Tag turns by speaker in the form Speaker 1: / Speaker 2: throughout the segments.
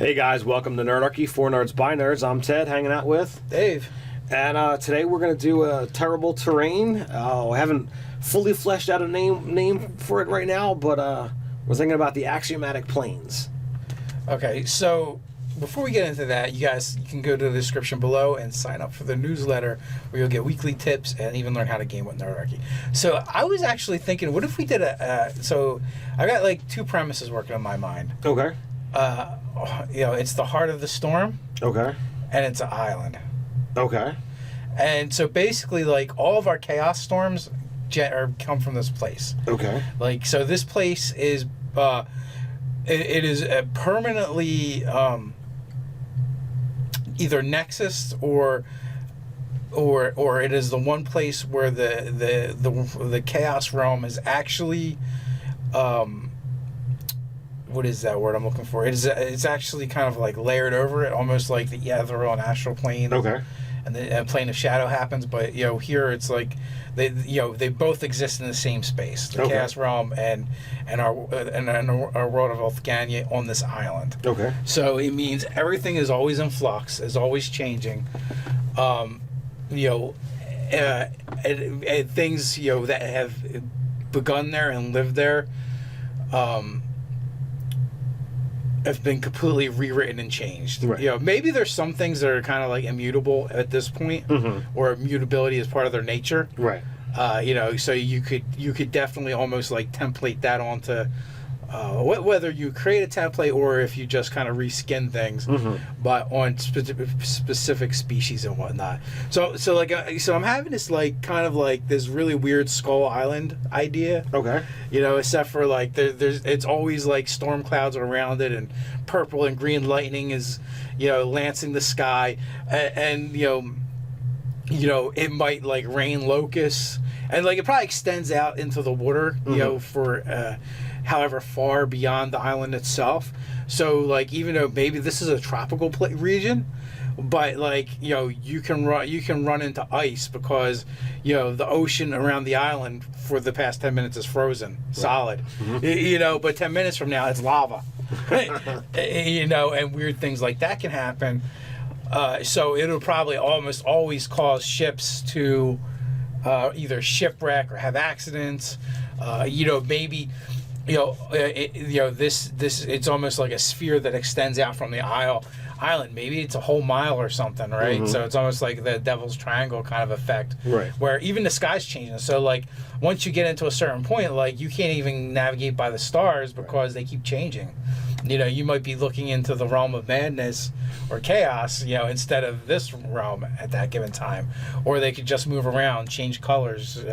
Speaker 1: Hey guys, welcome to Nerdarchy, for Nerds by Nerds. I'm Ted, hanging out with
Speaker 2: Dave.
Speaker 1: And today we're going to do a terrible terrain. I haven't fully fleshed out a name for it right now, but we're thinking about the axiomatic planes.
Speaker 2: Okay, so before we get into that, you can go to the description below and sign up for the newsletter where you'll get weekly tips and even learn how to game with Nerdarchy. So I was actually thinking, what if we did so I got like two premises working in my mind.
Speaker 1: Okay.
Speaker 2: It's the heart of the storm.
Speaker 1: Okay.
Speaker 2: And it's an island.
Speaker 1: Okay.
Speaker 2: And so basically, like, all of our chaos storms come from this place.
Speaker 1: Okay.
Speaker 2: Like, so this place is, it is a permanently either nexus or it is the one place where the chaos realm is actually, what is that word I'm looking for? It's actually kind of like layered over it, almost like the ethereal and astral plane.
Speaker 1: Okay.
Speaker 2: And the plane of shadow happens, but here it's like they both exist in the same space, the chaos realm and our world of Elfgania on this island.
Speaker 1: Okay.
Speaker 2: So it means everything is always in flux, is always changing. Things that have begun there and lived there have been completely rewritten and changed.
Speaker 1: Right.
Speaker 2: Maybe there's some things that are kind of like immutable at this point, or immutability is part of their nature.
Speaker 1: Right.
Speaker 2: So you could definitely almost like template that onto whether you create a template or if you just kind of reskin things, but on specific species and whatnot. So I'm having this like kind of like this really weird Skull Island idea.
Speaker 1: Okay.
Speaker 2: Except for like it's always like storm clouds around it, and purple and green lightning is lancing the sky, and it might like rain locusts, and like it probably extends out into the water, for however far beyond the island itself. So like even though maybe this is a tropical region, but like you can run into ice because the ocean around the island for the past 10 minutes is frozen solid. But 10 minutes from now it's lava. And weird things like that can happen. So it'll probably almost always cause ships to either shipwreck or have accidents. Maybe this it's almost like a sphere that extends out from the island. Maybe it's a whole mile or something, right? So it's almost like the Devil's Triangle kind of effect,
Speaker 1: right?
Speaker 2: Where even the sky's changing. So like once you get into a certain point, like you can't even navigate by the stars because they keep changing. You might be looking into the realm of madness or chaos, instead of this realm at that given time, or they could just move around, change colors.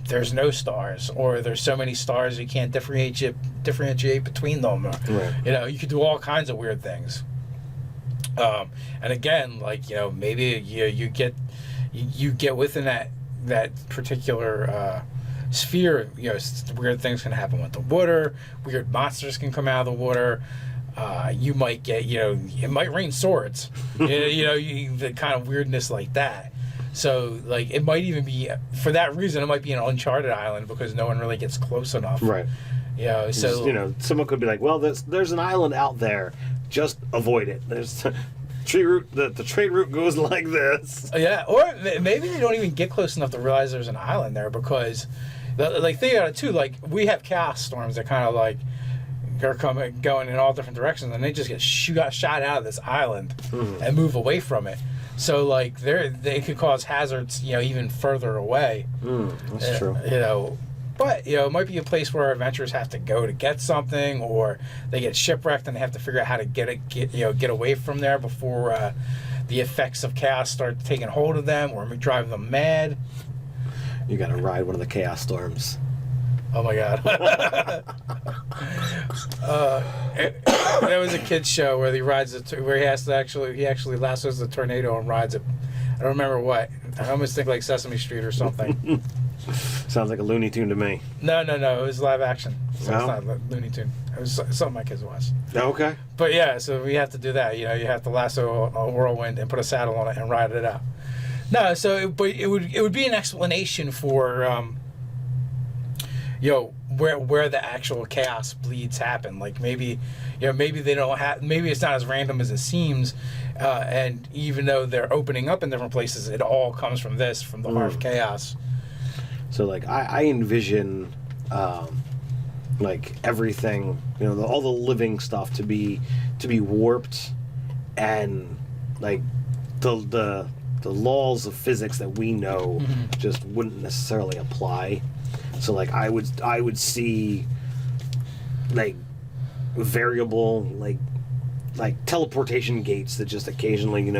Speaker 2: There's no stars, or there's so many stars you can't differentiate between them. Right. You could do all kinds of weird things. And again, like maybe you get within that particular sphere. Weird things can happen with the water. Weird monsters can come out of the water. You might get it might rain swords. The kind of weirdness like that. So, like, it might even be, for that reason, it might be an uncharted island because no one really gets close enough.
Speaker 1: Right.
Speaker 2: So...
Speaker 1: someone could be like, well, there's an island out there. Just avoid it. There's tree route, the trade route goes like this.
Speaker 2: Yeah, or maybe they don't even get close enough to realize there's an island there because, like, think about it, too. Like, we have chaos storms that kind of, like, are going in all different directions, and they just get shot out of this island and move away from it. So like they could cause hazards, even further away.
Speaker 1: That's true.
Speaker 2: But it might be a place where adventurers have to go to get something, or they get shipwrecked and they have to figure out how to get away from there before the effects of chaos start taking hold of them or drive them mad.
Speaker 1: You got to ride one of the chaos storms.
Speaker 2: Oh my God. There was a kid's show where he rides where he actually lassos the tornado and rides it. I don't remember what. I almost think like Sesame Street or something.
Speaker 1: Sounds like a Looney Tune to me.
Speaker 2: No, it was live action. So
Speaker 1: No?
Speaker 2: It's not Looney Tune. It was something my kids watched.
Speaker 1: Okay.
Speaker 2: But yeah, so we have to do that. You have to lasso a whirlwind and put a saddle on it and ride it out. No, but it would be an explanation for where the actual chaos bleeds happen. Like maybe they don't have, maybe it's not as random as it seems, and even though they're opening up in different places, it all comes from the heart of chaos.
Speaker 1: So like I envision like everything, all the living stuff to be warped, and like the laws of physics that we know just wouldn't necessarily apply. So like I would see like variable like teleportation gates that just occasionally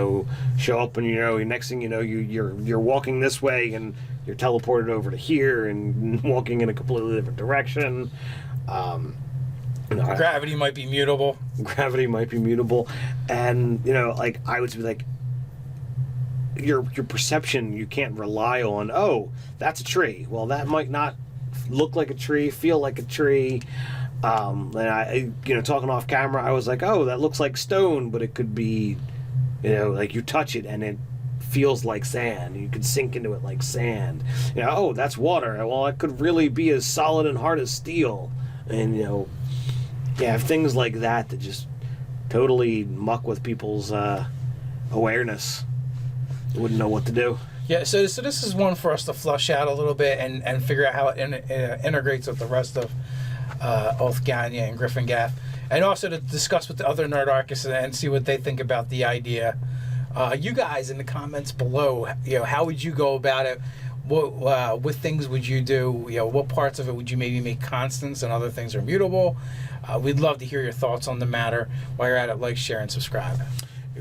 Speaker 1: show up, and next thing you know you're walking this way and you're teleported over to here and walking in a completely different direction.
Speaker 2: Gravity might be mutable.
Speaker 1: Gravity might be mutable, and like I would be like, your perception, you can't rely on, oh, that's a tree. Well, that might not look like a tree, feel like a tree. And I, talking off camera, I was like, oh, that looks like stone, but it could be, like you touch it and it feels like sand. You could sink into it like sand. Oh, that's water. Well, it could really be as solid and hard as steel. And, things like that just totally muck with people's awareness. Wouldn't know what to do.
Speaker 2: Yeah, so this is one for us to flush out a little bit and figure out how it integrates with the rest of Oathganya and Griffin Gaff, and also to discuss with the other nerd archists and see what they think about the idea. You guys in the comments below, how would you go about it? What things would you do? What parts of it would you maybe make constants and other things are mutable? We'd love to hear your thoughts on the matter. While you're at it, like, share, and subscribe.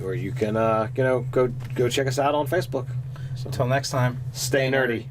Speaker 1: Or you can, go check us out on Facebook.
Speaker 2: So, until next time,
Speaker 1: stay nerdy.